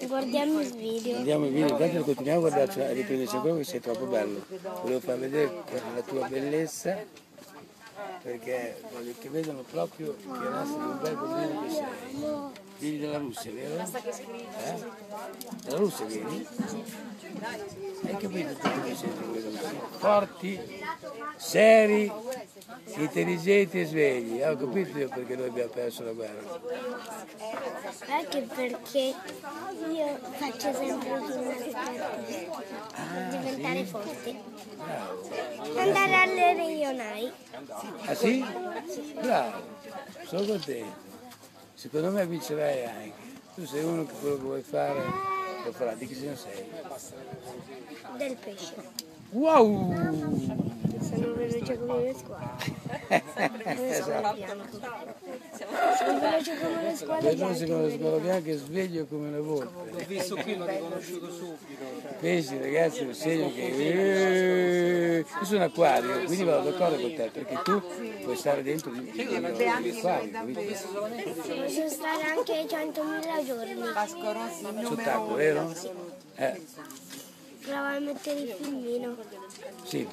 Guardiamo il video. Andiamo in video, intanto continuiamo a guardarci, a riprenderci ancora che sei troppo bello. Volevo far vedere la tua bellezza, perché voglio che vedano proprio che razza di un bel bambino che sei. Vieni dalla Russia, vero? Dalla Russia vieni? Hai capito tutto che sei forti, seri, intelligenti e svegli. Ho capito io perché noi abbiamo perso la guerra. Anche perché io faccio sempre ginnastica per diventare forte. Bravo. Andare alle regionali. Ah sì? Bravo, sono contento. Secondo me vincerai anche. Tu sei uno che quello che vuoi fare lo farà. Di che segno sei? Del pesce. Wow! Sono veloce come le squadre. Esatto. Sono veloce come le squadre. Veloce come lo squalo bianco e sveglio come una volpe. L'ho visto qui, l'ho riconosciuto subito. Pensi ragazzi, è un segno che io sono acquario, quindi vado d'accordo con te, perché tu puoi stare dentro l'acquario, capito? Posso stare anche 100.000 giorni. Sott'acqua, vero? Prova a mettere il filmino. Sì.